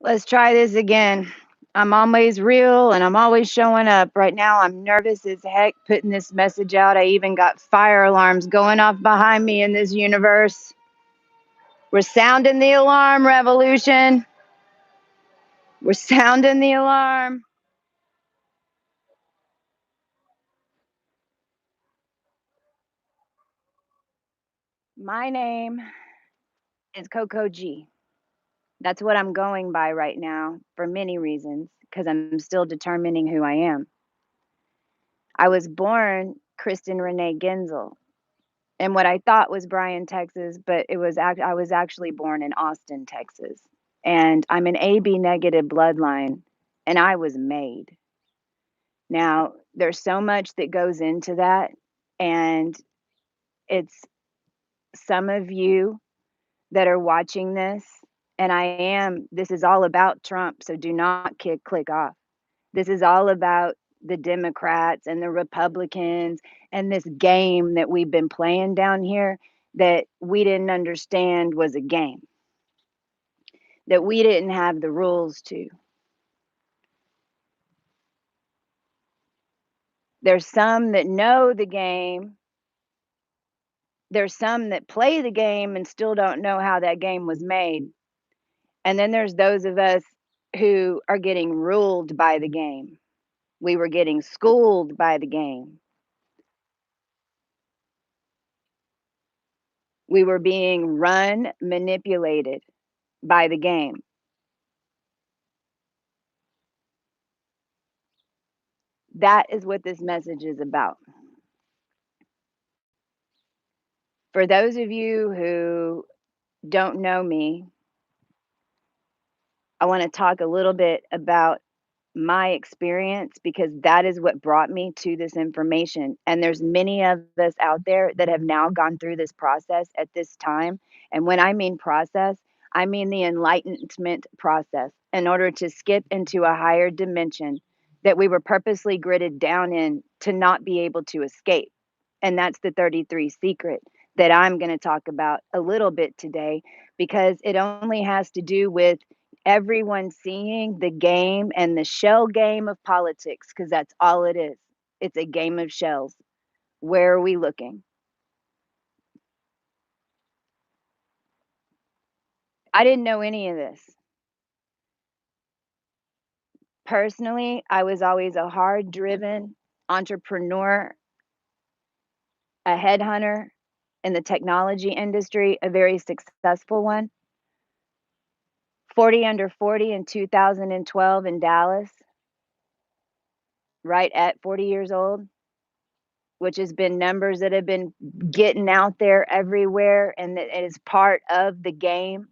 Let's try this again. I'm always real and I'm always showing up. Right now, I'm nervous as heck putting this message out. I even got fire alarms going off behind me in this universe. We're sounding the alarm, revolution. We're sounding the alarm. My name is Coco G. That's what I'm going by right now for many reasons because I'm still determining who I am. I was born Kristen Renee Genzel in what I thought was Bryan, Texas, but I was actually born in Austin, Texas. And I'm an AB negative bloodline and I was made. Now, there's so much that goes into that and it's some of you that are watching this and this is all about Trump, so do not click off. This is all about the Democrats and the Republicans and this game that we've been playing down here that we didn't understand was a game, that we didn't have the rules to. There's some that know the game. There's some that play the game and still don't know how that game was made. And then there's those of us who are getting ruled by the game. We were getting schooled by the game. We were being run, manipulated by the game. That is what this message is about. For those of you who don't know me, I want to talk a little bit about my experience because that is what brought me to this information. And there's many of us out there that have now gone through this process at this time. And when I mean process, I mean the enlightenment process in order to skip into a higher dimension that we were purposely gridded down in to not be able to escape. And that's the 33 secret that I'm going to talk about a little bit today because it only has to do with everyone seeing the game and the shell game of politics because that's all it is. It's a game of shells. Where are we looking? I didn't know any of this. Personally, I was always a hard driven entrepreneur, a headhunter in the technology industry, a very successful one. 40 under 40 in 2012 in Dallas, right at 40 years old, which has been numbers that have been getting out there everywhere and that it is part of the game.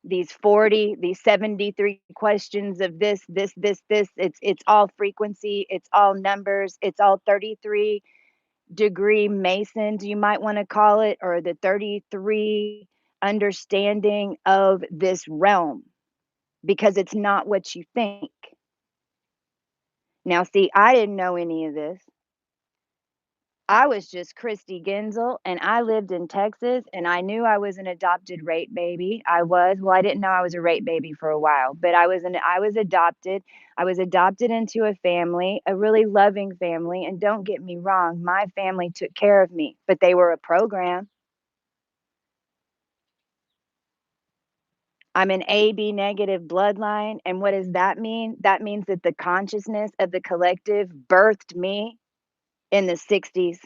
These 40, these 73 questions of this, it's all frequency, it's all numbers, it's all 33-degree Masons, you might want to call it, or the 33 understanding of this realm because it's not what you think. Now, see, I didn't know any of this. I was just Christy Genzel, and I lived in Texas, and I knew I was an adopted rape baby. I was. Well, I didn't know I was a rape baby for a while, but I was adopted. I was adopted into a family, a really loving family, and don't get me wrong, my family took care of me, but they were a program. I'm an AB negative bloodline, and what does that mean? That means that the consciousness of the collective birthed me in the 60s.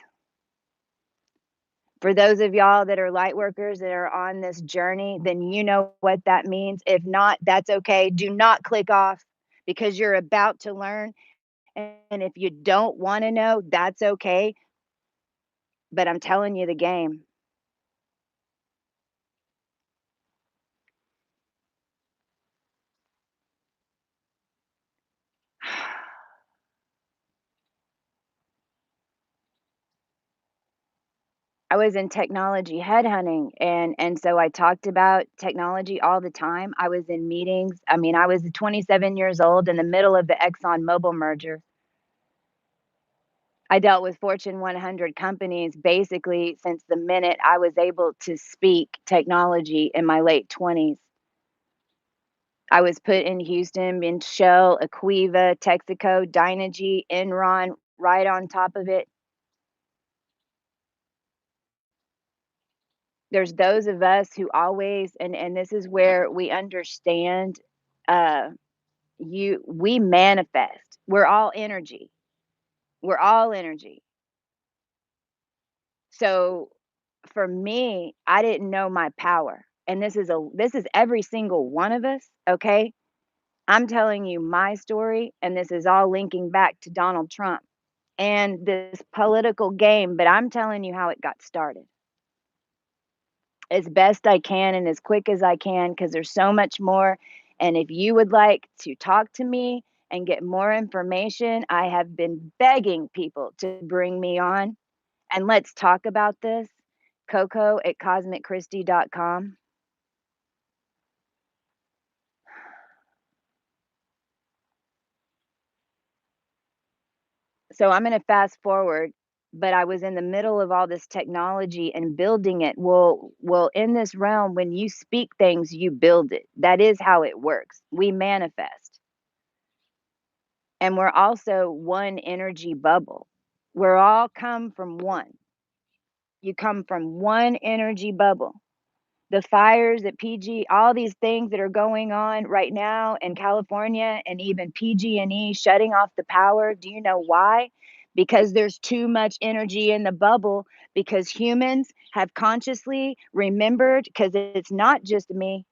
For those of y'all that are light workers that are on this journey, then you know what that means. If not, that's okay. Do not click off because you're about to learn. And if you don't want to know, that's okay. But I'm telling you the game. I was in technology headhunting and so I talked about technology all the time. I was in meetings. I mean, I was 27 years old in the middle of the Exxon Mobil merger. I dealt with Fortune 100 companies basically since the minute I was able to speak technology in my late 20s. I was put in Houston, in Shell, Aquiva, Texaco, Dynegy, Enron, right on top of it. There's those of us who always and this is where we understand, uh, we manifest. We're all energy. We're all energy. So, for me, I didn't know my power, and this is every single one of us, okay? I'm telling you my story, and this is all linking back to Donald Trump and this political game, but I'm telling you how it got started as best I can and as quick as I can because there's so much more. And if you would like to talk to me and get more information, I have been begging people to bring me on and let's talk about this. Coco at cosmicchristy.com. So I'm going to fast forward, but I was in the middle of all this technology and building it. Well, in this realm, when you speak things, you build it. That is how it works. We manifest. And we're also one energy bubble. We're all come from one. You come from one energy bubble. The fires at PG, all these things that are going on right now in California and even PG&E shutting off the power. Do you know why? Because there's too much energy in the bubble because humans have consciously remembered because it's not just me.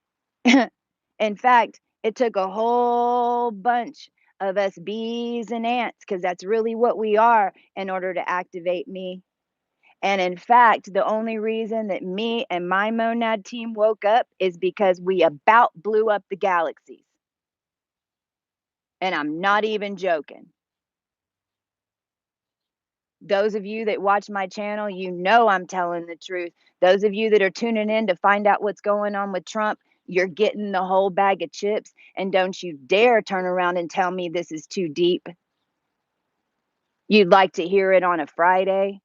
In fact, it took a whole bunch of us bees and ants because that's really what we are in order to activate me. And in fact, the only reason that me and my monad team woke up is because we about blew up the galaxies. And I'm not even joking. Those of you that watch my channel, you know I'm telling the truth. Those of you that are tuning in to find out what's going on with Trump, you're getting the whole bag of chips. And don't you dare turn around and tell me this is too deep. You'd like to hear it on a Friday.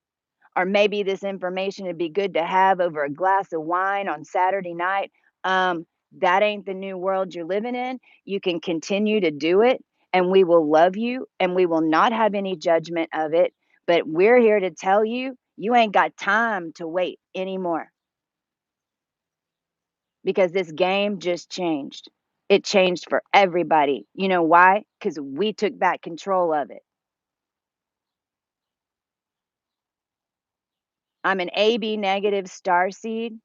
Or maybe this information would be good to have over a glass of wine on Saturday night. That ain't the new world you're living in. You can continue to do it, and we will love you, and we will not have any judgment of it. But we're here to tell you, you ain't got time to wait anymore because this game just changed. It changed for everybody. You know why? Because we took back control of it. I'm an AB negative star seed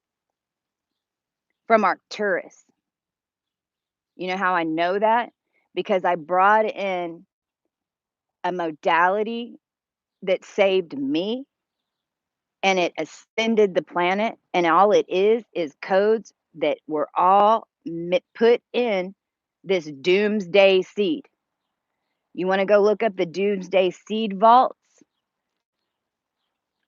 from Arcturus. You know how I know that? Because I brought in a modality that saved me and it ascended the planet. And all it is codes that were all put in this doomsday seed. You want to go look up the doomsday seed vaults?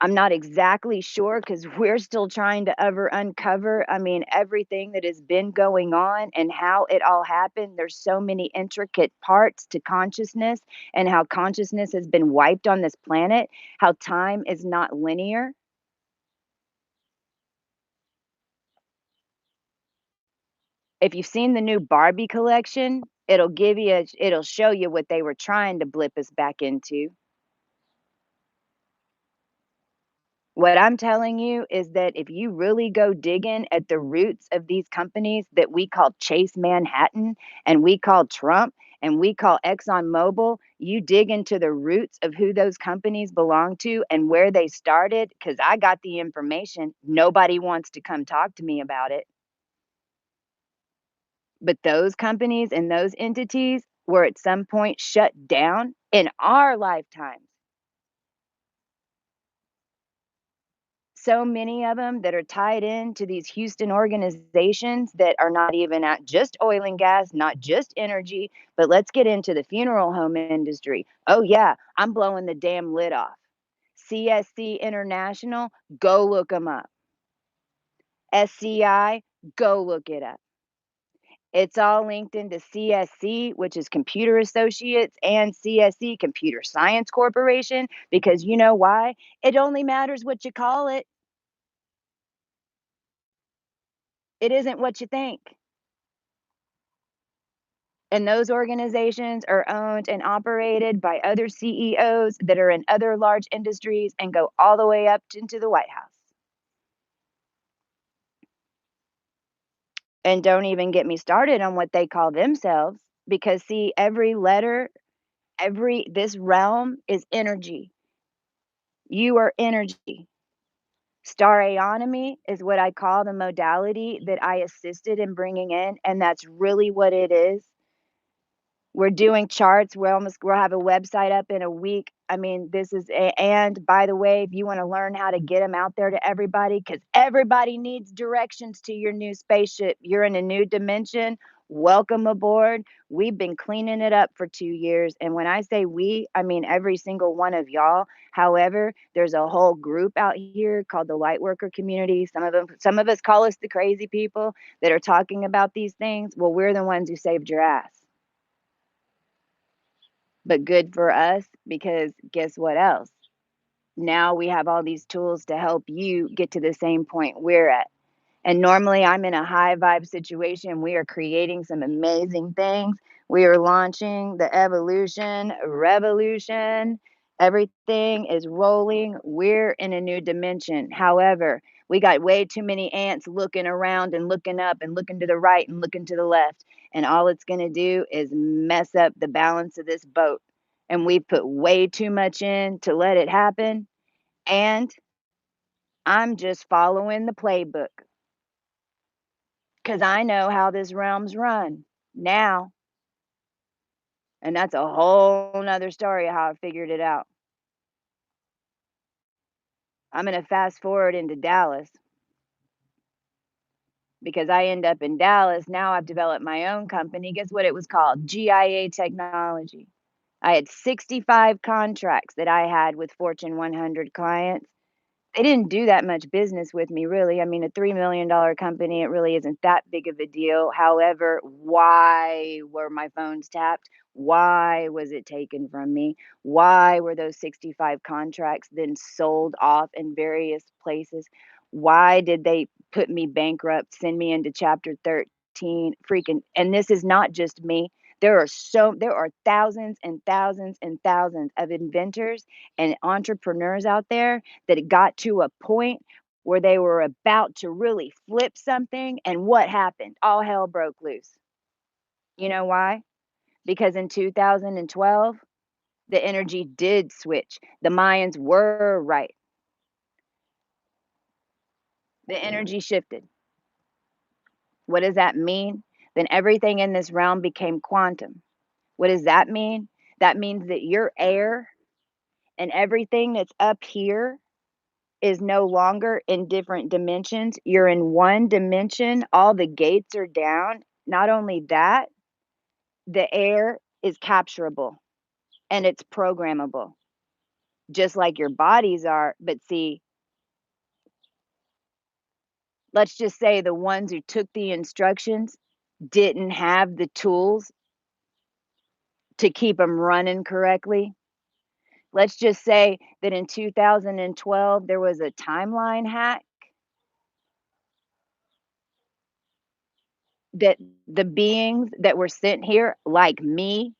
I'm not exactly sure because we're still trying to ever uncover, I mean, everything that has been going on and how it all happened. There's so many intricate parts to consciousness and how consciousness has been wiped on this planet, how time is not linear. If you've seen the new Barbie collection, it'll show you what they were trying to blip us back into. What I'm telling you is that if you really go digging at the roots of these companies that we call Chase Manhattan and we call Trump and we call ExxonMobil, you dig into the roots of who those companies belong to and where they started, because I got the information. Nobody wants to come talk to me about it. But those companies and those entities were at some point shut down in our lifetimes. So many of them that are tied into these Houston organizations that are not even at just oil and gas, not just energy, but let's get into the funeral home industry. Oh, yeah, I'm blowing the damn lid off. CSC International, go look them up. SCI, go look it up. It's all linked into CSC, which is Computer Associates, and CSC, Computer Science Corporation, because you know why? It only matters what you call it. It isn't what you think. And those organizations are owned and operated by other CEOs that are in other large industries and go all the way up into the White House. And don't even get me started on what they call themselves, because see, every letter, every this realm is energy. You are energy. StarAONomy is what I call the modality that I assisted in bringing in, and that's really what it is. We're doing charts. We'll have a website up in a week. I mean, this is and by the way, if you wanna learn how to get them out there to everybody, because everybody needs directions to your new spaceship. You're in a new dimension. Welcome aboard. We've been cleaning it up for 2 years, and when I say we, I mean every single one of y'all. However, there's a whole group out here called the Lightworker community. Some of us call us the crazy people that are talking about these things. Well, we're the ones who saved your ass. But good for us, because guess what else? Now we have all these tools to help you get to the same point we're at. And normally I'm in a high vibe situation. We are creating some amazing things. We are launching the evolution, revolution. Everything is rolling. We're in a new dimension. However, we got way too many ants looking around and looking up and looking to the right and looking to the left. And all it's going to do is mess up the balance of this boat. And we put way too much in to let it happen. And I'm just following the playbook, 'cause I know how this realm's run now, and that's a whole 'nother story of how I figured it out. I'm gonna fast forward into Dallas, because I end up in Dallas. Now I've developed my own company. Guess what it was called? GIA Technology. I had 65 contracts that I had with Fortune 100 clients. They didn't do that much business with me, really. I mean, a $3 million company, it really isn't that big of a deal. However, why were my phones tapped? Why was it taken from me? Why were those 65 contracts then sold off in various places? Why did they put me bankrupt, send me into chapter 13? Freaking, and this is not just me. There are thousands and thousands and thousands of inventors and entrepreneurs out there that got to a point where they were about to really flip something, and what happened? All hell broke loose. You know why? Because in 2012, the energy did switch. The Mayans were right. The energy shifted. What does that mean? Then everything in this realm became quantum. What does that mean? That means that your air and everything that's up here is no longer in different dimensions. You're in one dimension. All the gates are down. Not only that, the air is capturable and it's programmable, just like your bodies are. But see, let's just say the ones who took the instructions didn't have the tools to keep them running correctly. Let's just say that in 2012, there was a timeline hack that the beings that were sent here, like me,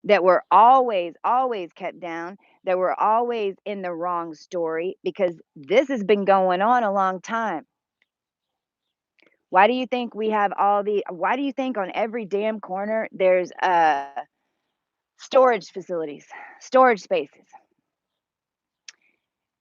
that were always, always kept down, that were always in the wrong story, because this has been going on a long time. Why do you think on every damn corner there's storage facilities, storage spaces?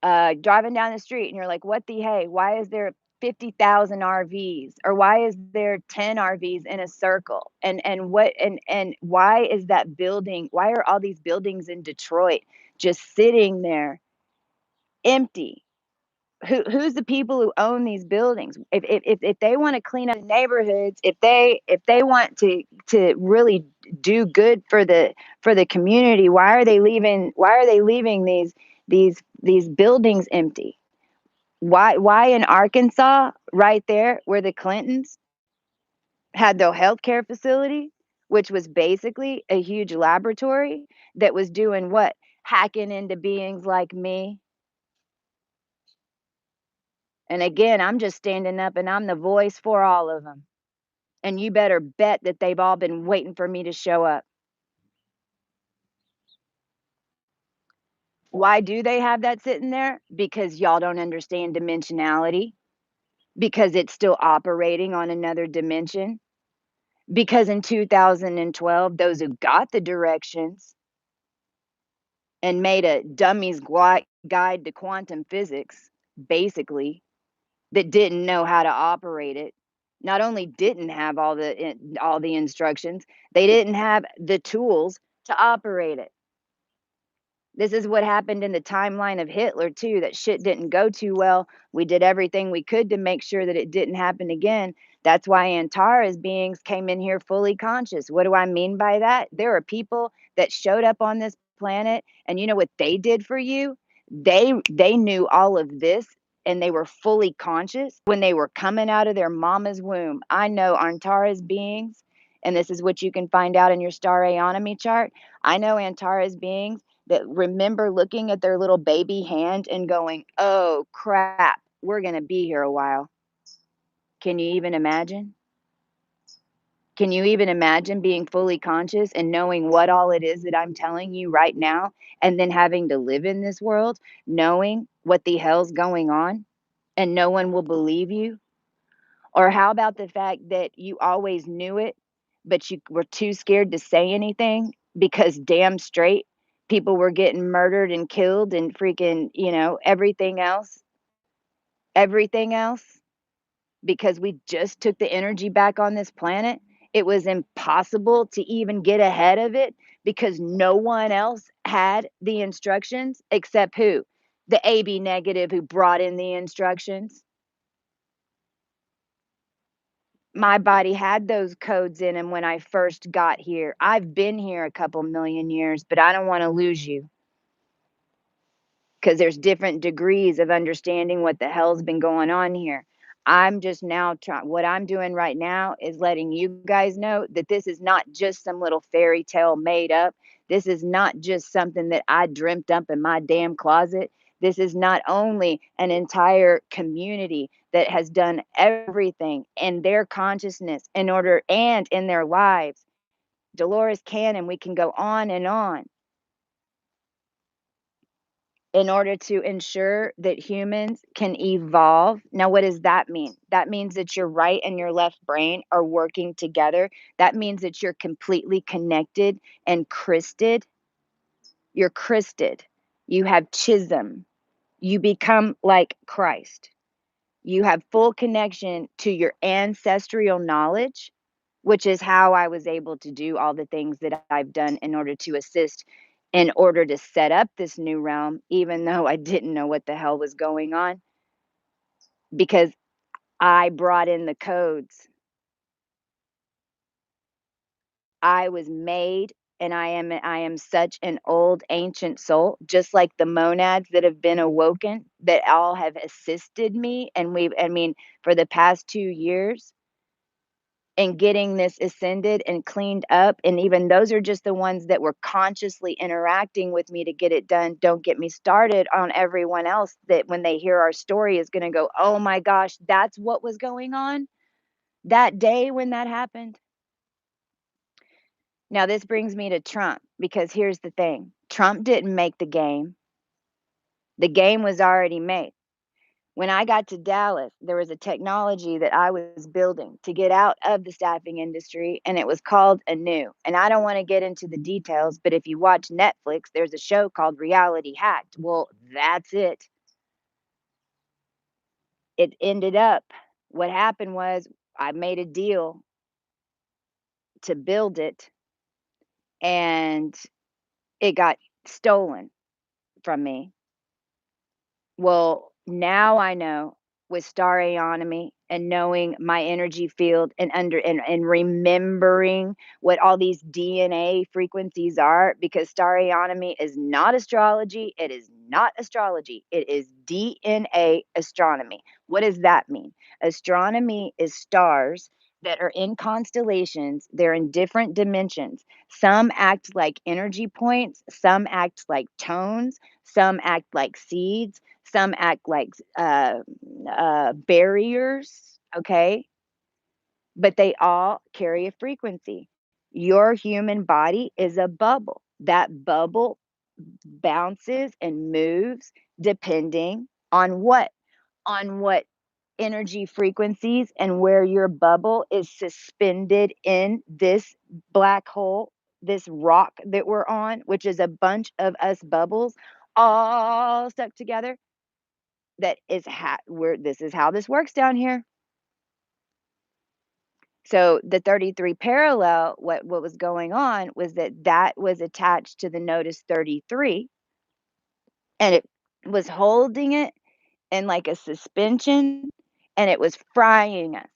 Driving down the street and you're like, what the hey? Why is there 50,000 RVs, or why is there 10 RVs in a circle? And why is that building? Why are all these buildings in Detroit just sitting there empty? Who's the people who own these buildings? If they want to clean up neighborhoods, if they want to really do good for the community, why are they leaving these buildings empty? Why in Arkansas, right there where the Clintons had their healthcare facility, which was basically a huge laboratory that was doing what? Hacking into beings like me. And again, I'm just standing up and I'm the voice for all of them. and you better bet that they've all been waiting for me to show up. Why do they have that sitting there? Because y'all don't understand dimensionality, because it's still operating on another dimension, because in 2012, those who got the directions and made a dummy's guide to quantum physics, basically, that didn't know how to operate it, not only didn't have all the instructions, they didn't have the tools to operate it. This is what happened in the timeline of Hitler too, that shit didn't go too well. We did everything we could to make sure that it didn't happen again. That's why Antara's beings came in here fully conscious. What do I mean by that? There are people that showed up on this planet, and you know what they did for you? They knew all of this, and they were fully conscious when they were coming out of their mama's womb. I know Antara's beings, and this is what you can find out in your StarAOnomy chart. I know Antara's beings that remember looking at their little baby hand and going, "Oh crap, we're going to be here a while." Can you even imagine? Can you even imagine being fully conscious and knowing what all it is that I'm telling you right now, and then having to live in this world knowing what the hell's going on and no one will believe you? Or how about the fact that you always knew it, but you were too scared to say anything because damn straight people were getting murdered and killed and freaking, everything else, because we just took the energy back on this planet. It was impossible to even get ahead of it because no one else had the instructions except who? The AB negative who brought in the instructions. My body had those codes in him when I first got here. I've been here a couple million years, but I don't want to lose you because there's different degrees of understanding what the hell's been going on here. I'm just now trying, what I'm doing right now is letting you guys know that this is not just some little fairy tale made up. This is not just something that I dreamt up in my damn closet. This is not only an entire community that has done everything in their consciousness in order and in their lives. Dolores Cannon, we can go on in order to ensure that humans can evolve. Now, what does that mean? That means that your right and your left brain are working together. That means that you're completely connected and crysted. You're crysted. You have chism. You become like Christ. You have full connection to your ancestral knowledge, which is how I was able to do all the things that I've done in order to assist, in order to set up this new realm, even though I didn't know what the hell was going on, because I brought in the codes. I was made, and I am such an old ancient soul, just like the monads that have been awoken, that all have assisted me, and for the past 2 years and getting this ascended and cleaned up. And even those are just the ones that were consciously interacting with me to get it done. Don't get me started on everyone else that when they hear our story is going to go, "Oh my gosh, that's what was going on that day when that happened." Now, this brings me to Trump, because here's the thing: Trump didn't make the game was already made. When I got to Dallas, there was a technology that I was building to get out of the staffing industry, and it was called Anu. And I don't want to get into the details, but if you watch Netflix, there's a show called Reality Hacked. Well, that's it. It ended up, what happened was I made a deal to build it, and it got stolen from me. Well, now I know, with StarAOnomy and knowing my energy field and remembering what all these DNA frequencies are, because StarAOnomy is not astrology. It is not astrology. It is DNA astronomy. What does that mean? Astronomy is stars that are in constellations. They're in different dimensions. Some act like energy points, some act like tones, some act like seeds, some act like barriers, okay? but they all carry a frequency. Your human body is a bubble. That bubble bounces and moves depending on what? On what energy frequencies and where your bubble is suspended in this black hole, this rock that we're on, which is a bunch of us bubbles all stuck together. That is how this is how this works down here. So the 33 parallel, what was going on was that that was attached to the notice 33, and it was holding it in like a suspension, and it was frying us.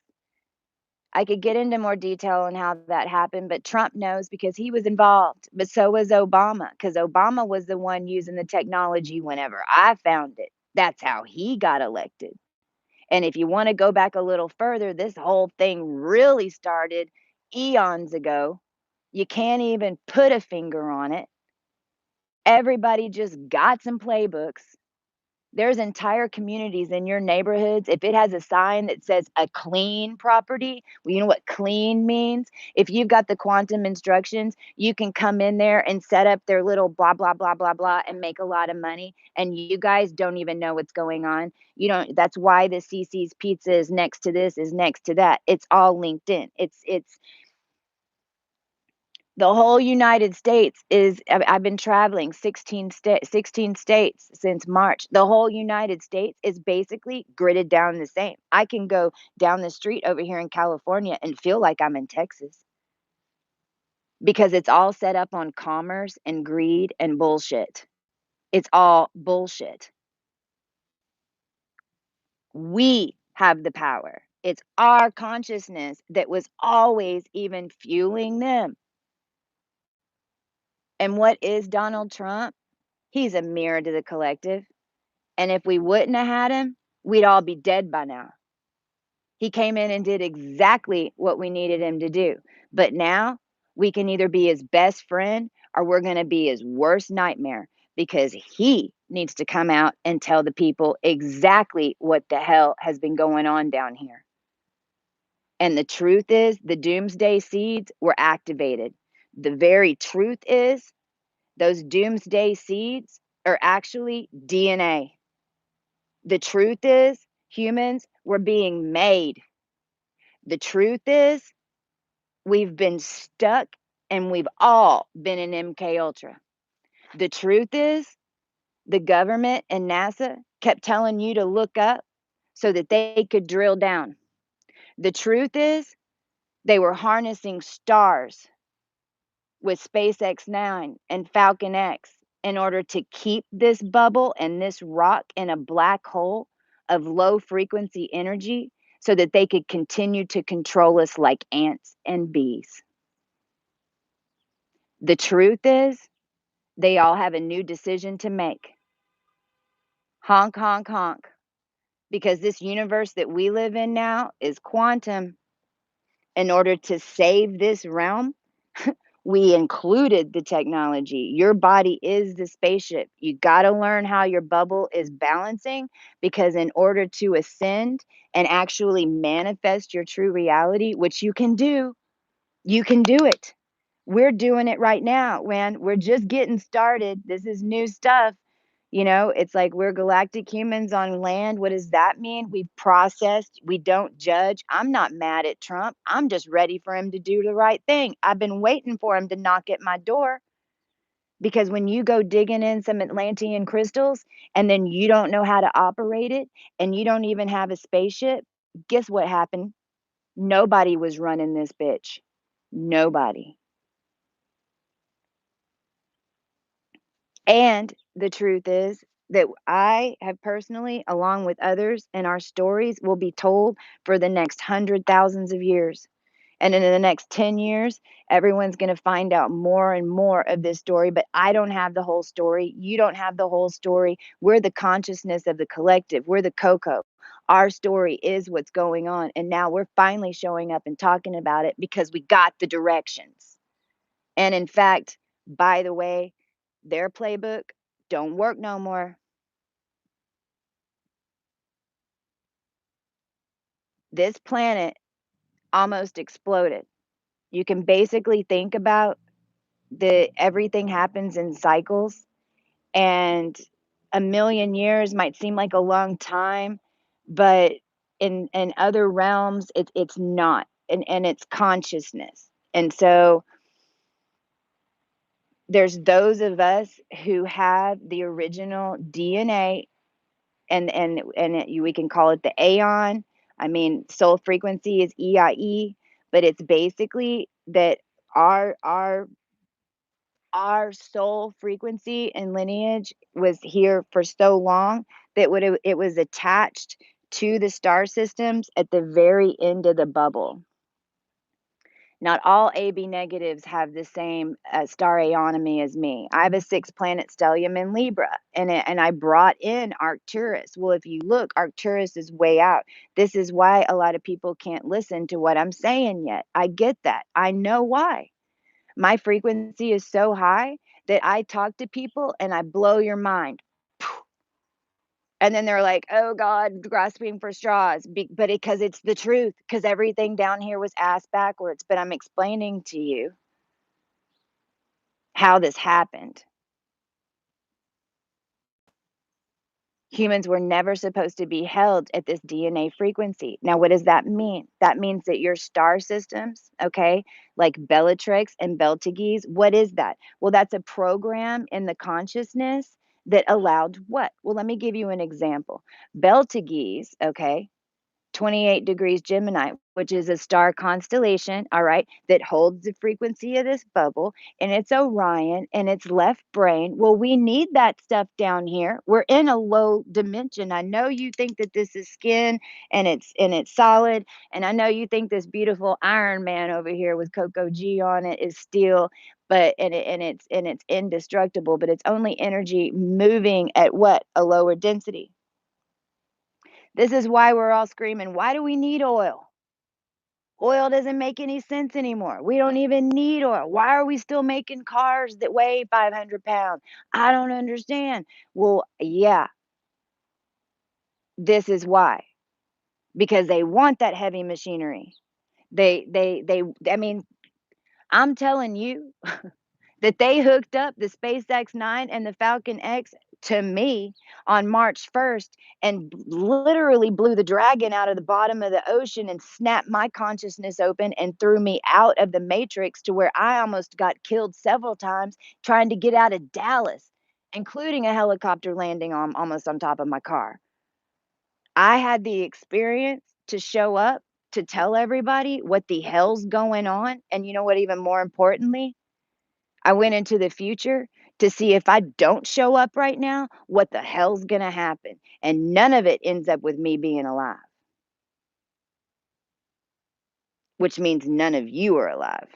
I could get into more detail on how that happened, but Trump knows because he was involved, but so was Obama, because Obama was the one using the technology whenever I found it. That's how he got elected. And if you want to go back a little further, this whole thing really started eons ago. You can't even put a finger on it. Everybody just got some playbooks. There's entire communities in your neighborhoods. If it has a sign that says a clean property, well, you know what clean means? If you've got the quantum instructions, you can come in there and set up their little blah, blah, blah, blah, blah, and make a lot of money. And you guys don't even know what's going on. You don't, that's why the CC's pizza is next to this, is next to that. It's all linked in. It's the whole United States is I've been traveling 16 states since March. The whole United States is basically gridded down the same. I can go down the street over here in California and feel like I'm in Texas because it's all set up on commerce and greed and bullshit. It's all bullshit. We have the power. It's our consciousness that was always even fueling them. And what is Donald Trump? He's a mirror to the collective. And if we wouldn't have had him, we'd all be dead by now. He came in and did exactly what we needed him to do. But now we can either be his best friend or we're going to be his worst nightmare because he needs to come out and tell the people exactly what the hell has been going on down here. And the truth is, the doomsday seeds were activated. The very truth is, those doomsday seeds are actually DNA. The truth is, humans were being made. The truth is, we've been stuck and we've all been in MK Ultra. The truth is, the government and NASA kept telling you to look up so that they could drill down. The truth is, they were harnessing stars with SpaceX 9 and Falcon X in order to keep this bubble and this rock in a black hole of low frequency energy so that they could continue to control us like ants and bees. The truth is, they all have a new decision to make. Honk, honk, honk. Because this universe that we live in now is quantum. In order to save this realm, we included the technology. Your body is the spaceship. You got to learn how your bubble is balancing because, in order to ascend and actually manifest your true reality, which you can do it. We're doing it right now, man. We're just getting started. This is new stuff. You know, it's like we're galactic humans on land. What does that mean? We've processed. We don't judge. I'm not mad at Trump. I'm just ready for him to do the right thing. I've been waiting for him to knock at my door because when you go digging in some Atlantean crystals and then you don't know how to operate it and you don't even have a spaceship, guess what happened? Nobody was running this bitch. Nobody. And the truth is that I have personally, along with others, and our stories will be told for the next hundred thousands of years. And in the next 10 years, everyone's going to find out more and more of this story. But I don't have the whole story. You don't have the whole story. We're the consciousness of the collective. We're the CoCo. Our story is what's going on. And now we're finally showing up and talking about it because we got the directions. And in fact, by the way, their playbook don't work no more. This planet almost exploded. You can basically think about the everything happens in cycles, and a million years might seem like a long time, but in other realms, it's not, and it's consciousness. And so there's those of us who have the original DNA, we can call it the aeon. I mean, soul frequency is EIE, but it's basically that our soul frequency and lineage was here for so long that it was attached to the star systems at the very end of the bubble. Not all AB negatives have the same StarAONomy as me. I have a 6 planet stellium in Libra, and I brought in Arcturus. Well, if you look, Arcturus is way out. This is why a lot of people can't listen to what I'm saying yet. I get that. I know why. My frequency is so high that I talk to people and I blow your mind. And then they're like, "Oh God, grasping for straws." But because it's the truth, because everything down here was ass backwards. But I'm explaining to you how this happened. Humans were never supposed to be held at this DNA frequency. Now, what does that mean? That means that your star systems, okay, like Bellatrix and Beltages, what is that? Well, that's a program in the consciousness that allowed what? Well, let me give you an example. Beltages, okay, 28 degrees Gemini, which is a star constellation, all right, that holds the frequency of this bubble, and it's Orion and it's left brain. Well, we need that stuff down here. We're in a low dimension. I know you think that this is skin and it's solid, and I know you think this beautiful Iron Man over here with Coco G on it is steel, but and it's indestructible, but it's only energy moving at what? A lower density. This is why we're all screaming, "Why do we need oil? Oil doesn't make any sense anymore. We don't even need oil. Why are we still making cars that weigh 500 pounds? I don't understand." Well, yeah, this is why. Because they want that heavy machinery. I mean, I'm telling you, that they hooked up the SpaceX 9 and the Falcon X to me on March 1st and literally blew the dragon out of the bottom of the ocean and snapped my consciousness open and threw me out of the matrix to where I almost got killed several times trying to get out of Dallas, including a helicopter landing on almost on top of my car. I had the experience to show up to tell everybody what the hell's going on. And you know what, even more importantly, I went into the future to see if I don't show up right now, what the hell's gonna happen? And none of it ends up with me being alive, which means none of you are alive.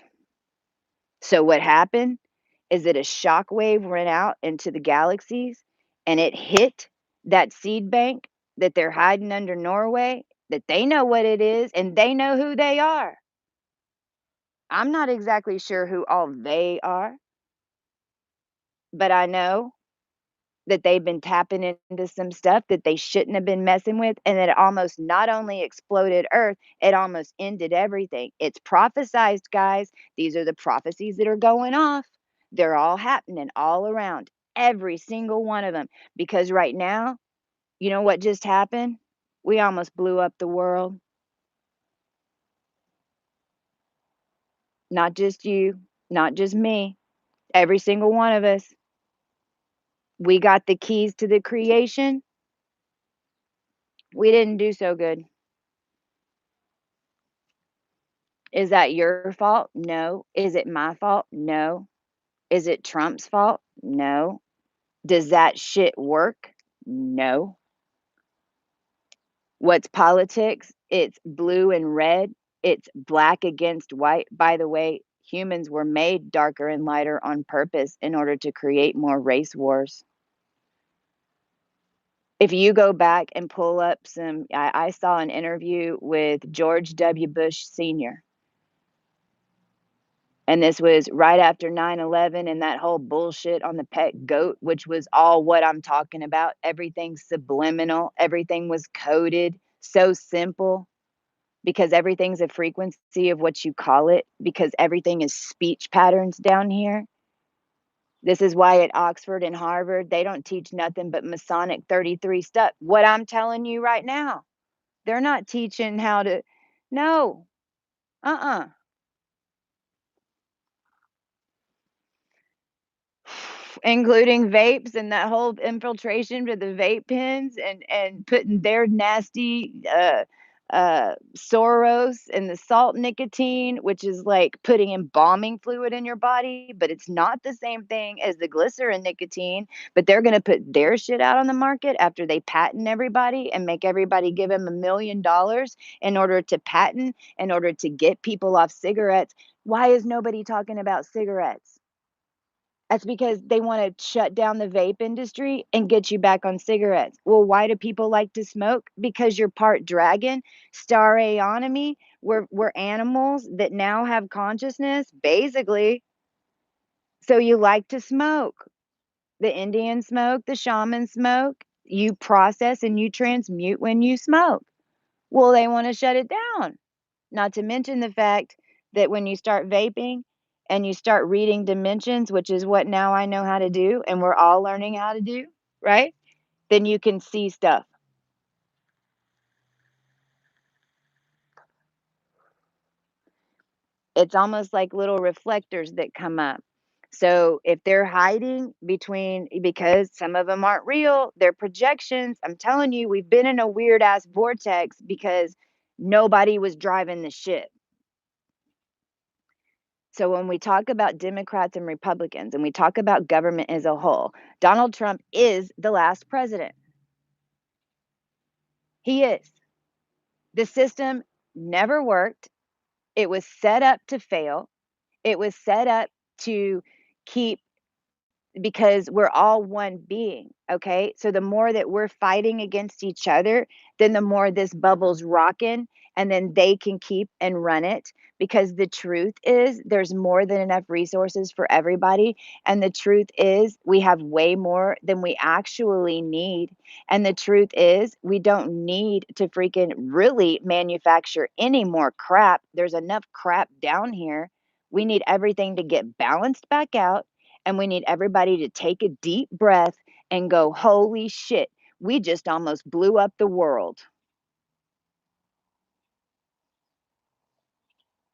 So what happened is that a shockwave went out into the galaxies and it hit that seed bank that they're hiding under Norway, that they know what it is and they know who they are. I'm not exactly sure who all they are, but I know that they've been tapping into some stuff that they shouldn't have been messing with, and it almost not only exploded Earth, it almost ended everything. It's prophesized, guys. These are the prophecies that are going off. They're all happening all around, every single one of them. Because right now, you know what just happened? We almost blew up the world. Not just you, not just me, every single one of us. We got the keys to the creation. We didn't do so good. Is that your fault? No. Is it my fault? No. Is it Trump's fault? No. Does that shit work? No. What's politics? It's blue and red. It's black against white. By the way, humans were made darker and lighter on purpose in order to create more race wars. If you go back and pull up I saw an interview with George W. Bush Sr. And this was right after 9/11 and that whole bullshit on the pet goat, which was all what I'm talking about. Everything subliminal, everything was coded, so simple. because everything's a frequency of what you call it, because everything is speech patterns down here. This is why at Oxford and Harvard, they don't teach nothing but Masonic 33 stuff. What I'm telling you right now, they're not teaching how to, no, uh-uh. Including vapes and that whole infiltration to the vape pens and putting their nasty, Soros and the salt nicotine, which is like putting embalming fluid in your body, but it's not the same thing as the glycerin nicotine, but they're gonna put their shit out on the market after they patent everybody and make everybody give them $1 million in order to patent, in order to get people off cigarettes. Why is nobody talking about cigarettes? That's because they wanna shut down the vape industry and get you back on cigarettes. Well, why do people like to smoke? Because you're part dragon. StarAONomy, we're animals that now have consciousness, basically. So you like to smoke. The Indians smoke, the shamans smoke. You process and you transmute when you smoke. Well, they wanna shut it down. Not to mention the fact that when you start vaping and you start reading dimensions, which is what now I know how to do and we're all learning how to do, right? Then you can see stuff. It's almost like little reflectors that come up. So if they're hiding between, because some of them aren't real, they're projections. I'm telling you, we've been in a weird ass vortex because nobody was driving the ship. So when we talk about Democrats and Republicans and we talk about government as a whole, Donald Trump is the last president. He is. The system never worked. It was set up to fail. It was set up to keep, because we're all one being, okay? So the more that we're fighting against each other, then the more this bubble's rocking and then they can keep and run it, because the truth is there's more than enough resources for everybody, and the truth is we have way more than we actually need, and the truth is we don't need to freaking really manufacture any more crap. There's enough crap down here. We need everything to get balanced back out, and we need everybody to take a deep breath and go, holy shit, we just almost blew up the world.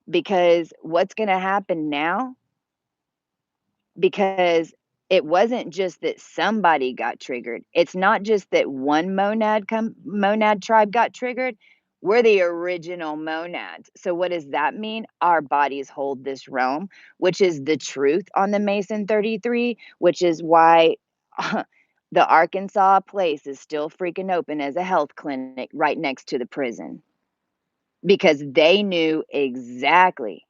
Because what's going to happen now, because it wasn't just that somebody got triggered. It's not just that one monad tribe got triggered. We're the original monads. So what does that mean? Our bodies hold this realm, which is the truth on the Mason 33, which is why the Arkansas place is still freaking open as a health clinic right next to the prison, because they knew exactly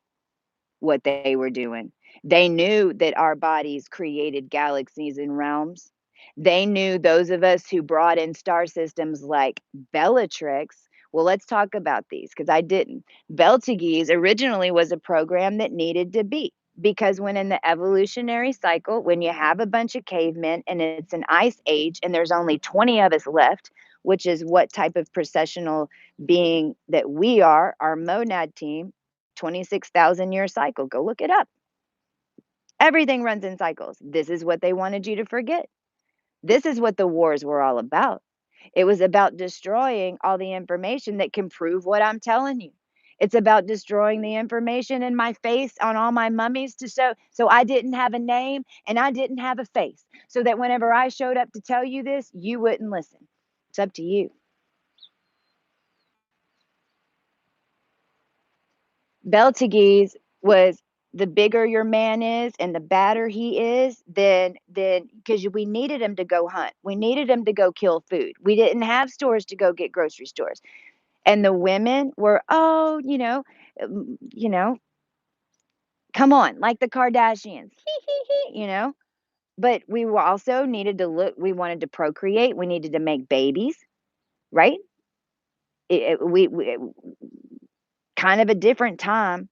what they were doing. They knew that our bodies created galaxies and realms. They knew, those of us who brought in star systems like Bellatrix. Well, let's talk about these because I didn't. Beltages originally was a program that needed to be, because when in the evolutionary cycle, when you have a bunch of cavemen and it's an ice age and there's only 20 of us left, which is what type of processional being that we are, our monad team, 26,000 year cycle. Go look it up. Everything runs in cycles. This is what they wanted you to forget. This is what the wars were all about. It was about destroying all the information that can prove what I'm telling you. It's about destroying the information in my face on all my mummies to show, so I didn't have a name and I didn't have a face. So that whenever I showed up to tell you this, you wouldn't listen. It's up to you. Beltages was, the bigger your man is and the badder he is, then because we needed him to go hunt. We needed him to go kill food. We didn't have stores to go get grocery stores. And the women were, oh, you know, come on, like the Kardashians. You know. But we were also needed to look, we wanted to procreate, we needed to make babies, right? We kind of a different time.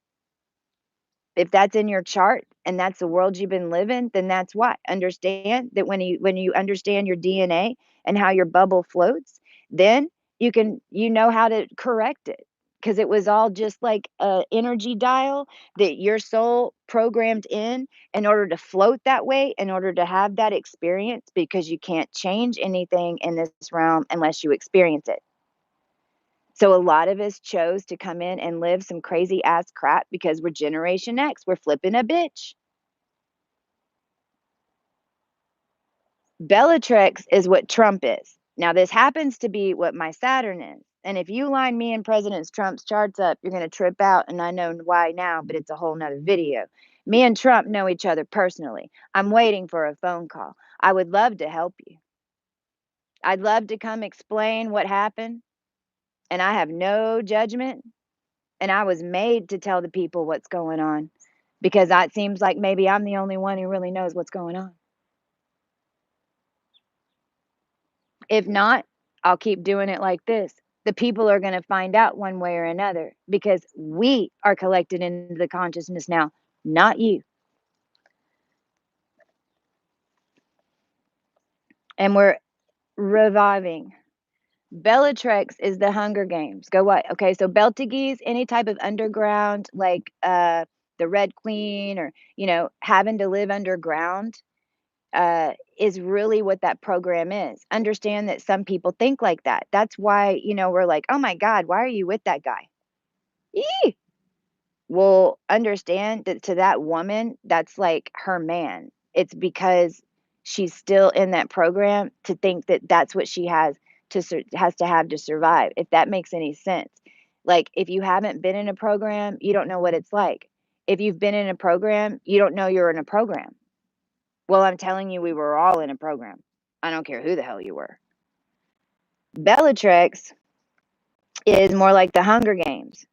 If that's in your chart and that's the world you've been living, then that's why. Understand that when you understand your DNA and how your bubble floats, then you know how to correct it. because it was all just like a energy dial that your soul programmed in order to float that way, in order to have that experience, because you can't change anything in this realm unless you experience it. So a lot of us chose to come in and live some crazy ass crap because we're Generation X. We're flipping a bitch. Bellatrix is what Trump is. Now, this happens to be what my Saturn is. And if you line me and President Trump's charts up, you're going to trip out. And I know why now, but it's a whole nother video. Me and Trump know each other personally. I'm waiting for a phone call. I would love to help you. I'd love to come explain what happened. And I have no judgment. And I was made to tell the people what's going on because it seems like maybe I'm the only one who really knows what's going on. If not, I'll keep doing it like this. The people are going to find out one way or another because we are collected into the consciousness now, not you. And we're reviving. Bellatrix is the Hunger Games. Go what? Okay, so Beltages, any type of underground, like the Red Queen, or having to live underground, is really what that program is. Understand that some people think like that. That's why we're like, oh my God, why are you with that guy? Eee! Well, understand that to that woman, that's like her man. It's because she's still in that program to think that that's what she has to have to survive, if that makes any sense. Like, if you haven't been in a program, you don't know what it's like. If you've been in a program, you don't know you're in a program. Well, I'm telling you, we were all in a program. I don't care who the hell you were. Bellatrix is more like the Hunger Games.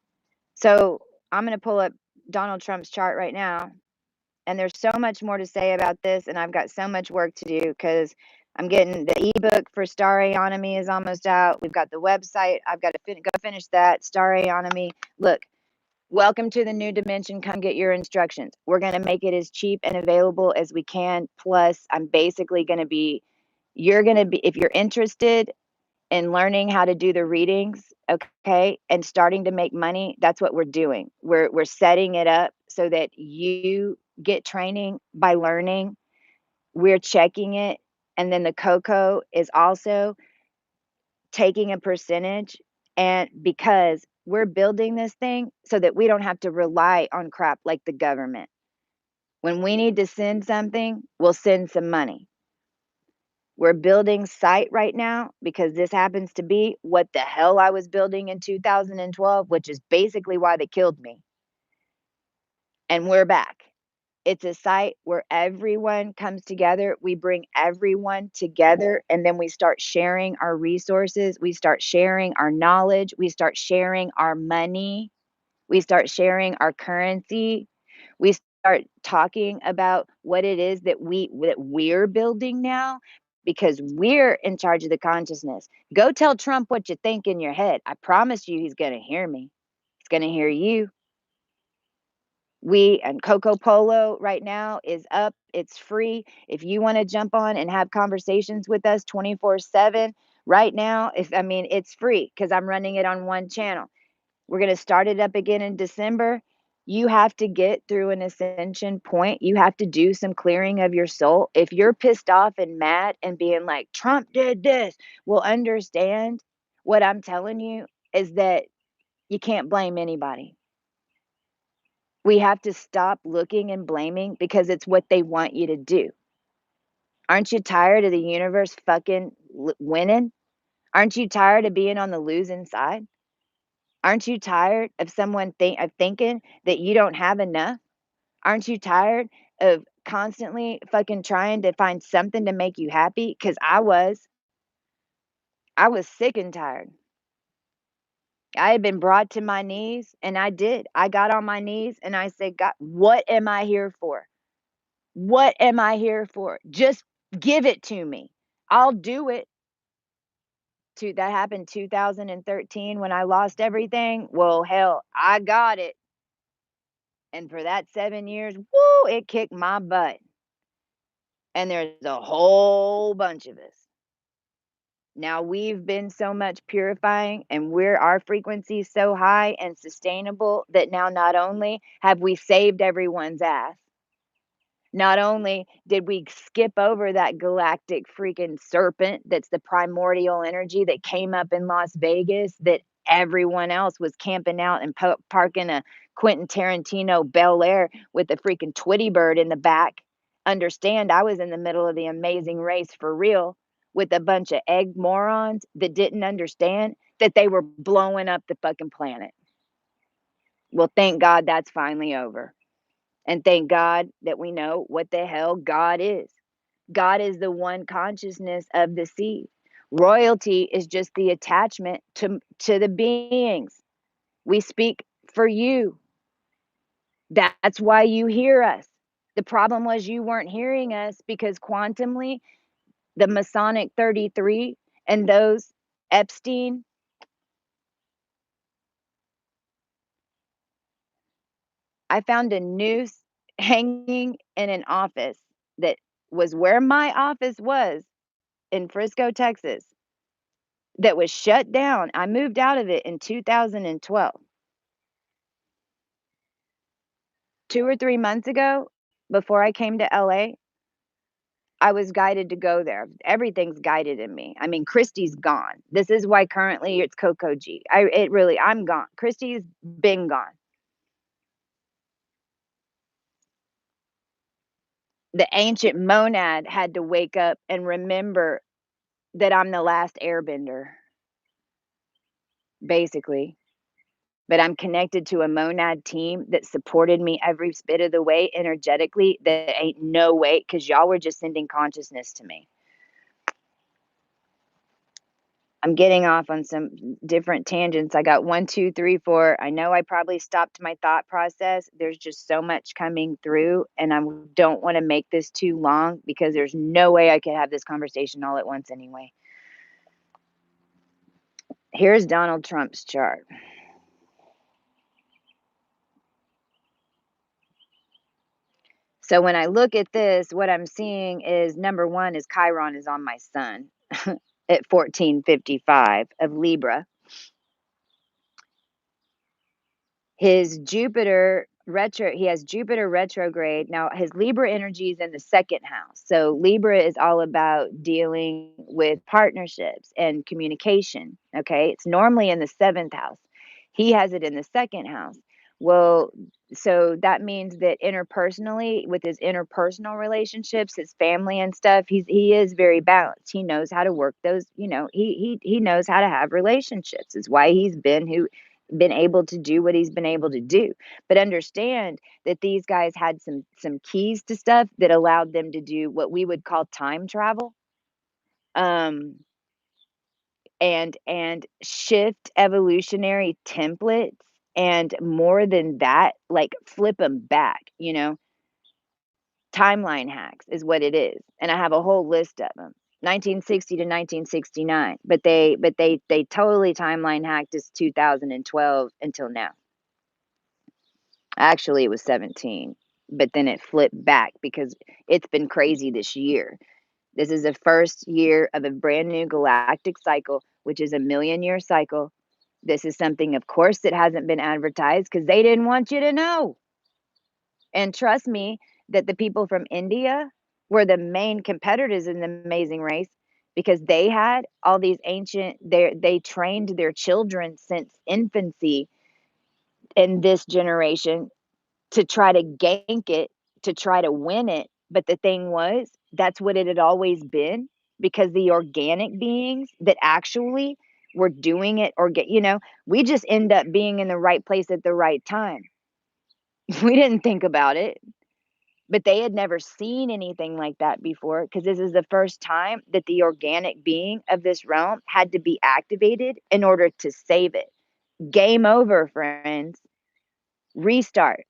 So I'm going to pull up Donald Trump's chart right now. And there's so much more to say about this. And I've got so much work to do because I'm getting the ebook for StarAONomy is almost out. We've got the website. I've got to go finish that. StarAONomy. Look, welcome to the new dimension. Come get your instructions. We're going to make it as cheap and available as we can. Plus, I'm basically going to be, if you're interested in learning how to do the readings, okay, and starting to make money, that's what we're doing. We're setting it up so that you get training by learning. We're checking it. And then the CoCo is also taking a percentage. And because we're building this thing so that we don't have to rely on crap like the government. When we need to send something, we'll send some money. We're building site right now because this happens to be what the hell I was building in 2012, which is basically why they killed me. And we're back. It's a site where everyone comes together. We bring everyone together, and then we start sharing our resources. We start sharing our knowledge. We start sharing our money. We start sharing our currency. We start talking about what it is that we're building now, because we're in charge of the consciousness. Go tell Trump what you think in your head. I promise you he's going to hear me. He's going to hear you. And CoCo Polo right now is up. It's free. If you want to jump on and have conversations with us 24/7 right now, it's free because I'm running it on one channel. We're going to start it up again in December. You have to get through an ascension point. You have to do some clearing of your soul. If you're pissed off and mad and being like, Trump did this, well, understand what I'm telling you is that you can't blame anybody. We have to stop looking and blaming because it's what they want you to do. Aren't you tired of the universe fucking winning? Aren't you tired of being on the losing side? Aren't you tired of someone thinking that you don't have enough? Aren't you tired of constantly fucking trying to find something to make you happy? Because I was sick and tired. I had been brought to my knees, and I did. I got on my knees and I said, God, what am I here for? What am I here for? Just give it to me. I'll do it. That happened 2013 when I lost everything. Well, hell, I got it. And for that 7 years, woo, it kicked my butt. And there's a whole bunch of us. Now we've been so much purifying and our frequency so high and sustainable that now not only have we saved everyone's ass, not only did we skip over that galactic freaking serpent that's the primordial energy that came up in Las Vegas that everyone else was camping out and parking a Quentin Tarantino Bel Air with a freaking Twitty bird in the back. Understand, I was in the middle of the amazing race for real with a bunch of egg morons that didn't understand that they were blowing up the fucking planet. Well, thank God that's finally over. And thank God that we know what the hell God is. God is the one consciousness of the seed. Royalty is just the attachment to the beings. We speak for you. That's why you hear us. The problem was you weren't hearing us because quantumly, the Masonic 33 and those Epstein, I found a noose hanging in an office that was where my office was in Frisco, Texas, that was shut down. I moved out of it in 2012. 2 or 3 months ago, before I came to LA, I was guided to go there. Everything's guided in me. I mean, Christy's gone. This is why currently it's Coco G. I'm gone. Christy's been gone. The ancient monad had to wake up and remember that I'm the last airbender, basically. But I'm connected to a monad team that supported me every bit of the way energetically. That ain't no way, because y'all were just sending consciousness to me. I'm getting off on some different tangents. I got 1, 2, 3, 4. I know I probably stopped my thought process. There's just so much coming through, and I don't want to make this too long because there's no way I could have this conversation all at once anyway. Here's Donald Trump's chart. So when I look at this, what I'm seeing is number one is Chiron is on my sun at 1455 of Libra. His Jupiter retro, he has Jupiter retrograde. Now his Libra energy is in the second house. So Libra is all about dealing with partnerships and communication. Okay. It's normally in the seventh house. He has it in the second house. Well, so that means that interpersonally, with his interpersonal relationships, his family and stuff, he is very balanced. He knows how to work those, he knows how to have relationships. It's why he's been able to do what he's been able to do. But understand that these guys had some keys to stuff that allowed them to do what we would call time travel. And shift evolutionary templates, and more than that, like flip them back, timeline hacks is what it is. And I have a whole list of them. 1960 to 1969, but they totally timeline hacked us 2012 until now. Actually, it was 17, but then it flipped back because it's been crazy this year. This is the first year of a brand new galactic cycle, which is a million-year cycle. This is something, of course, that hasn't been advertised because they didn't want you to know. And trust me that the people from India were the main competitors in the Amazing Race because they had all these ancient, they trained their children since infancy in this generation to try to gank it, to try to win it. But the thing was, that's what it had always been, because the organic beings that actually were doing it, or we just end up being in the right place at the right time. We didn't think about it, but they had never seen anything like that before, because this is the first time that the organic being of this realm had to be activated in order to save it. Game over, friends. Restart.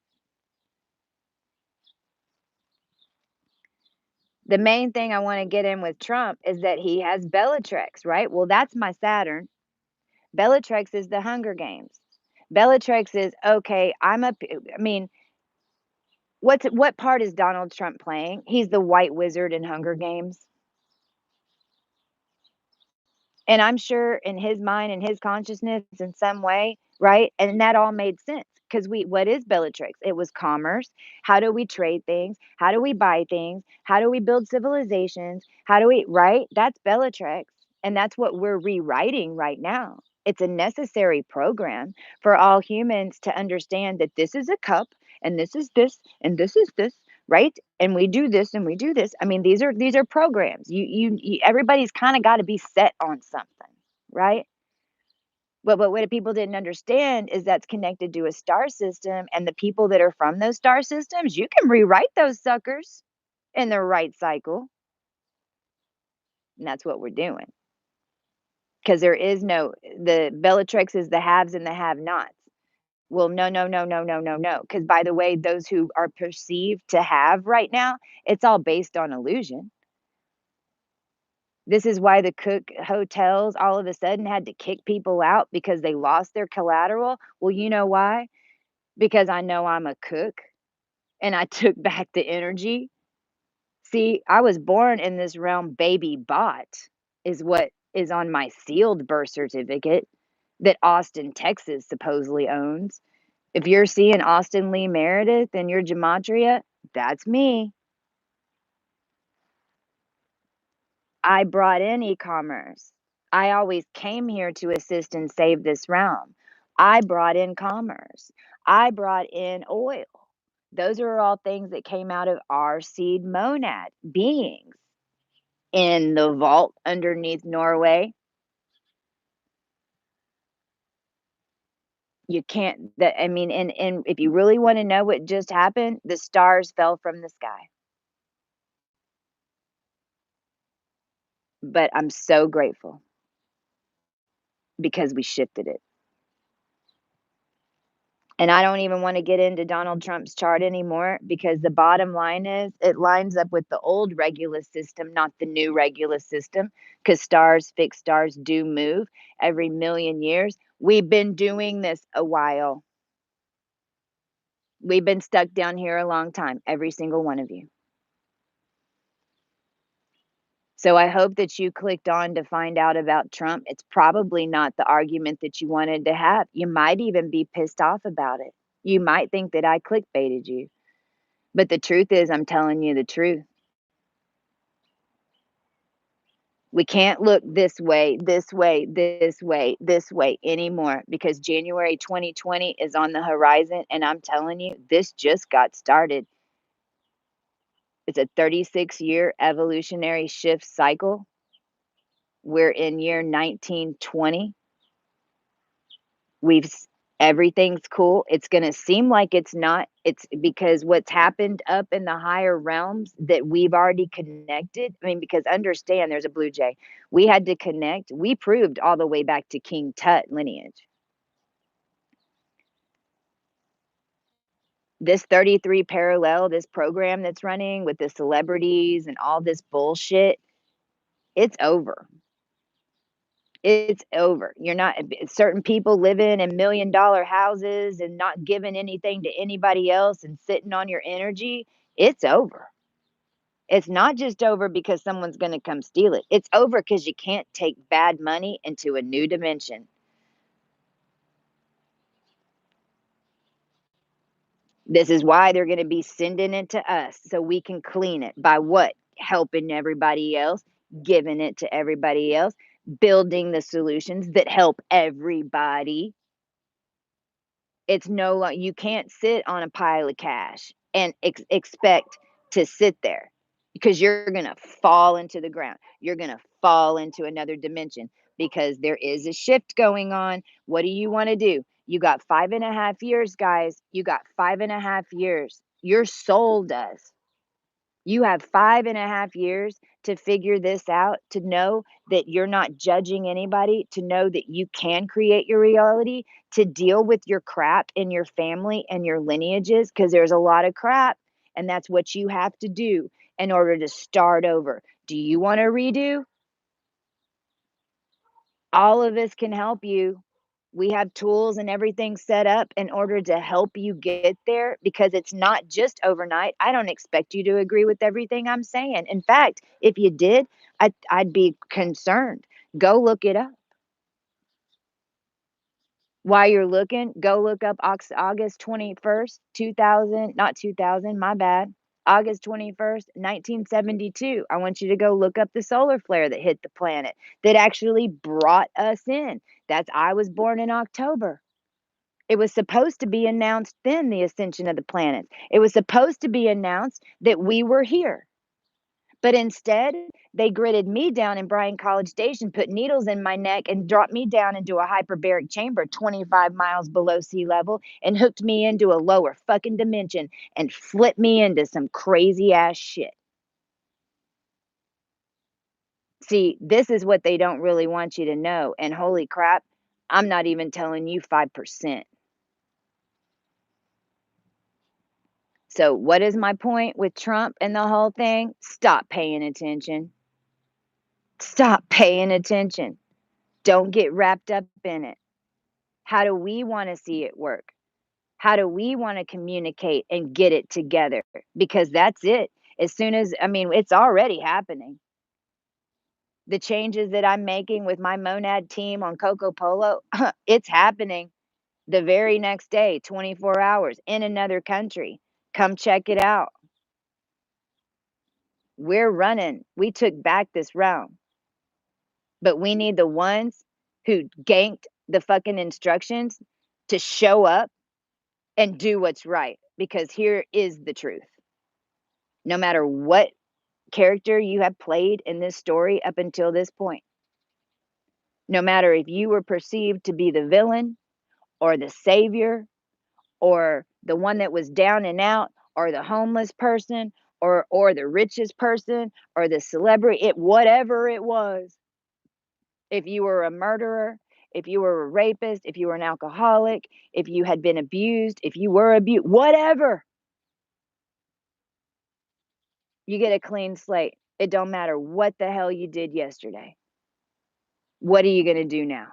The main thing I want to get in with Trump is that he has Bellatrix, right? Well, that's my Saturn. Bellatrix is the Hunger Games. Bellatrix is okay. I mean, what part is Donald Trump playing? He's the White Wizard in Hunger Games. And I'm sure in his mind and his consciousness in some way, right? And that all made sense because what is Bellatrix? It was commerce. How do we trade things? How do we buy things? How do we build civilizations? How do we, right? That's Bellatrix. And that's what we're rewriting right now. It's a necessary program for all humans to understand that this is a cup and this is this and this is this, right? And we do this and we do this. I mean, these are programs. You everybody's kind of got to be set on something, right? But what people didn't understand is that's connected to a star system, and the people that are from those star systems, you can rewrite those suckers in the right cycle, and that's what we're doing. Because there is no the Bellatrix is the haves and the have-nots. Well, no, no, no, no, no, no, no. Because by the way, those who are perceived to have right now, it's all based on illusion. This is why the Cook hotels all of a sudden had to kick people out because they lost their collateral. Well, you know why? Because I know I'm a cook and I took back the energy. See, I was born in this realm, baby bot, is what is on my sealed birth certificate that Austin, Texas supposedly owns. If you're seeing Austin Lee Meredith in your gematria, that's me. I brought in e-commerce. I always came here to assist and save this realm. I brought in commerce. I brought in oil. Those are all things that came out of our seed monad beings in the vault underneath Norway. You can't that I mean, and if you really want to know what just happened, the stars fell from the sky. But I'm so grateful because we shifted it. And I don't even wanna get into Donald Trump's chart anymore because the bottom line is it lines up with the old Regulus system, not the new Regulus system. Because stars, fixed stars do move every million years. We've been doing this a while. We've been stuck down here a long time, every single one of you. So I hope that you clicked on to find out about Trump. It's probably not the argument that you wanted to have. You might even be pissed off about it. You might think that I clickbaited you. But the truth is, I'm telling you the truth. We can't look this way, this way, this way, this way anymore because January 2020 is on the horizon. And I'm telling you, this just got started. It's a 36-year evolutionary shift cycle. We're in year 1920. We've everything's cool. It's going to seem like it's not. It's because what's happened up in the higher realms that we've already connected. I mean, because understand there's a blue jay. We had to connect. We proved all the way back to King Tut lineage. This 33 parallel, this program that's running with the celebrities and all this bullshit, it's over. It's over. You're not certain people living in $1,000,000 houses and not giving anything to anybody else and sitting on your energy. It's over. It's not just over because someone's going to come steal it. It's over because you can't take bad money into a new dimension. This is why they're going to be sending it to us so we can clean it by what? Helping everybody else, giving it to everybody else, building the solutions that help everybody. It's no lo you can't sit on a pile of cash and expect to sit there because you're gonna fall into the ground. You're gonna fall into another dimension because there is a shift going on. What do you wanna do? You got 5.5 years, guys. You got 5.5 years. Your soul does. You have 5.5 years to figure this out, to know that you're not judging anybody, to know that you can create your reality, to deal with your crap in your family and your lineages, because there's a lot of crap, and that's what you have to do in order to start over. Do you want to redo? All of us can help you. We have tools and everything set up in order to help you get there because it's not just overnight. I don't expect you to agree with everything I'm saying. In fact, if you did, I'd be concerned Go look it up. While you're looking, go look up August 21st, 2000, not 2000, my bad. August 21st, 1972. I want you to go look up the solar flare that hit the planet that actually brought us in. I was born in October. It was supposed to be announced then, the ascension of the planets. It was supposed to be announced that we were here. But instead, they gridded me down in Bryan College Station, put needles in my neck, and dropped me down into a hyperbaric chamber 25 miles below sea level and hooked me into a lower fucking dimension and flipped me into some crazy ass shit. See, this is what they don't really want you to know. And holy crap, I'm not even telling you 5%. So, what is my point with Trump and the whole thing? Stop paying attention. Stop paying attention. Don't get wrapped up in it. How do we want to see it work? How do we want to communicate and get it together? Because that's it. As soon as, I mean, it's already happening. The changes that I'm making with my monad team on CoCo Polo, it's happening the very next day, 24 hours in another country. Come check it out. We're running. We took back this realm, but we need the ones who ganked the fucking instructions to show up and do what's right, because here is the truth. No matter what character you have played in this story up until this point, no matter if you were perceived to be the villain or the savior or the one that was down and out or the homeless person or the richest person or the celebrity, whatever it was, if you were a murderer, if you were a rapist, if you were an alcoholic, if you had been abused, if you were abused, whatever, you get a clean slate. It don't matter what the hell you did yesterday. What are you going to do now?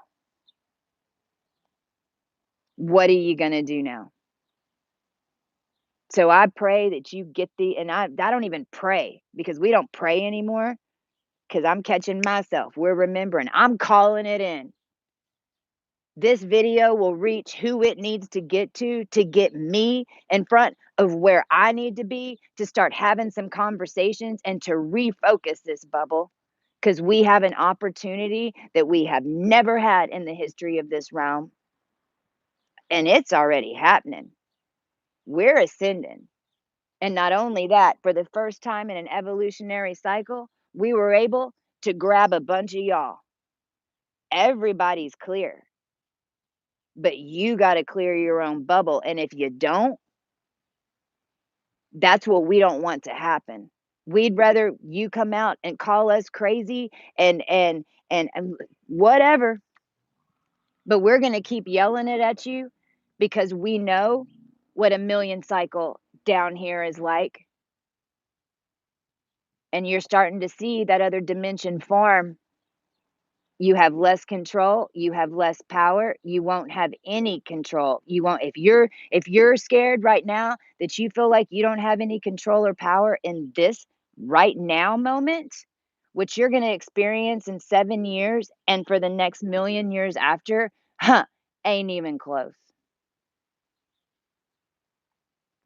What are you going to do now? So I pray that you get and I don't even pray, because we don't pray anymore, because I'm catching myself. We're remembering. I'm calling it in. This video will reach who it needs to get me in front of where I need to be, to start having some conversations and to refocus this bubble, because we have an opportunity that we have never had in the history of this realm. And it's already happening. We're ascending. And not only that, for the first time in an evolutionary cycle, we were able to grab a bunch of y'all. Everybody's clear, but you got to clear your own bubble. And if you don't, that's what we don't want to happen. We'd rather you come out and call us crazy and whatever, but we're going to keep yelling it at you, because we know what a million cycle down here is like. And you're starting to see that other dimension form. You have less control, you have less power, you won't have any control. You won't, if you're scared right now that you feel like you don't have any control or power in this right now moment, which you're going to experience in 7 years and for the next million years after, ain't even close.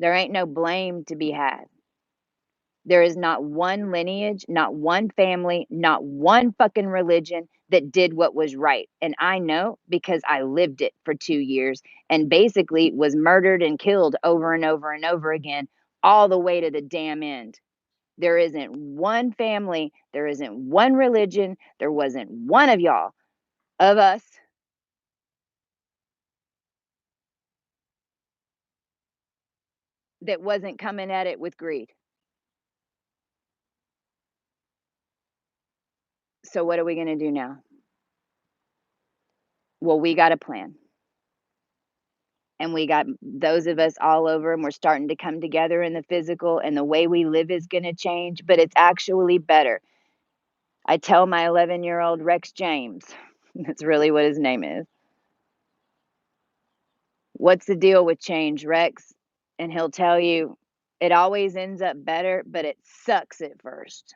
There ain't no blame to be had. There is not one lineage, not one family, not one fucking religion that did what was right. And I know, because I lived it for 2 years and basically was murdered and killed over and over and over again, all the way to the damn end. There isn't one family, there isn't one religion, there wasn't one of y'all, of us, that wasn't coming at it with greed. So, what are we going to do now? Well, we got a plan. And we got those of us all over, and we're starting to come together in the physical, and the way we live is going to change, but it's actually better. I tell my 11-year-old Rex James, that's really what his name is, what's the deal with change, Rex? And he'll tell you it always ends up better, but it sucks at first.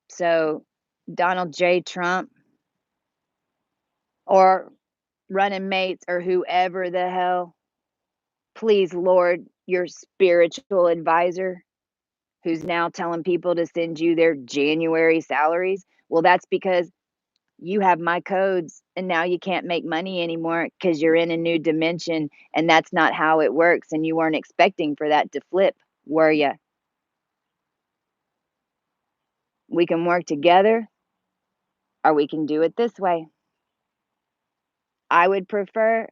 So Donald J. Trump or running mates or whoever the hell. Please, Lord, your spiritual advisor who's now telling people to send you their January salaries. Well, that's because you have my codes and now you can't make money anymore because you're in a new dimension and that's not how it works. And you weren't expecting for that to flip, were you? We can work together or we can do it this way. I would prefer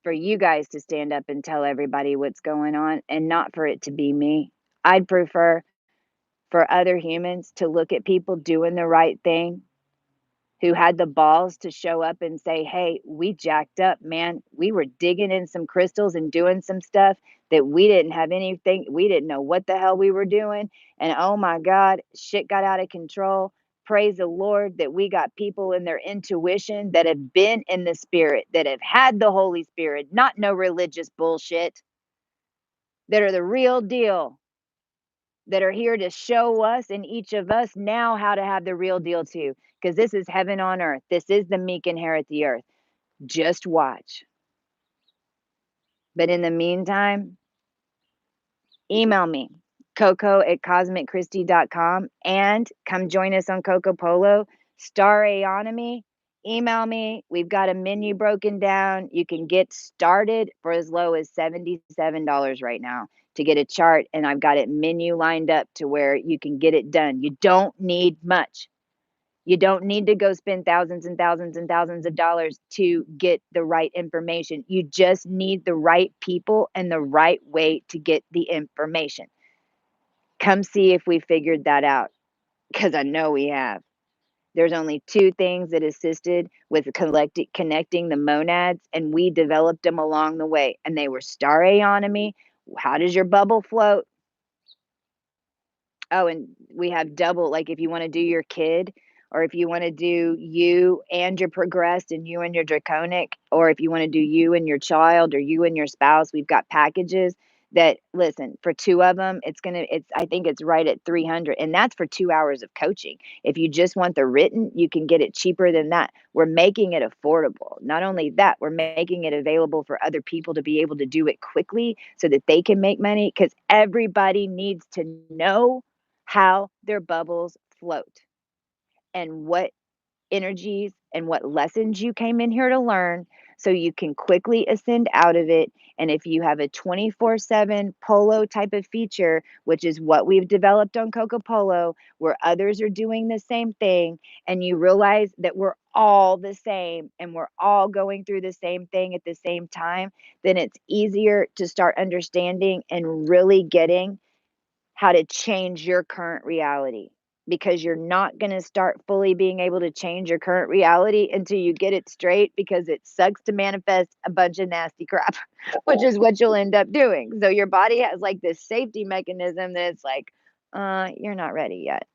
for you guys to stand up and tell everybody what's going on and not for it to be me. I'd prefer for other humans to look at people doing the right thing who had the balls to show up and say, "Hey, we jacked up, man. We were digging in some crystals and doing some stuff that we didn't have anything, we didn't know what the hell we were doing. And oh my God, shit got out of control. Praise the Lord that we got people in their intuition that have been in the spirit, that have had the Holy Spirit, not no religious bullshit, that are the real deal, that are here to show us and each of us now how to have the real deal too. Because this is heaven on earth. This is the meek inherit the earth. Just watch. But in the meantime, email me, coco@cosmicchristie.com, and come join us on CoCo Polo, StarAONomy. Email me. We've got a menu broken down. You can get started for as low as $77 right now to get a chart, and I've got it menu lined up to where you can get it done. You don't need much. You don't need to go spend thousands and thousands and thousands of dollars to get the right information. You just need the right people and the right way to get the information. Come see if we figured that out, because I know we have. There's only two things that assisted with connecting the monads, and we developed them along the way. And they were StarAONomy. How does your bubble float? Oh, and we have double, like, if you wanna do your kid, or if you wanna do you and your progressed and you and your draconic, or if you wanna do you and your child or you and your spouse, we've got packages that listen, for 2 of them, it's I think it's right at 300, and that's for 2 hours of coaching. If you just want the written, you can get it cheaper than that. We're making it affordable. Not only that, we're making it available for other people to be able to do it quickly so that they can make money. Because everybody needs to know how their bubbles float and what energies and what lessons you came in here to learn so you can quickly ascend out of it. And if you have a 24/7 polo type of feature, which is what we've developed on CoCo Polo, where others are doing the same thing, and you realize that we're all the same and we're all going through the same thing at the same time, then it's easier to start understanding and really getting how to change your current reality, because you're not going to start fully being able to change your current reality until you get it straight, because it sucks to manifest a bunch of nasty crap, which is what you'll end up doing. So your body has like this safety mechanism that it's like, you're not ready yet.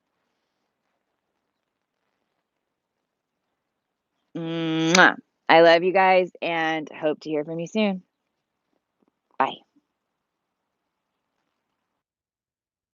Mwah. I love you guys and hope to hear from you soon. Bye.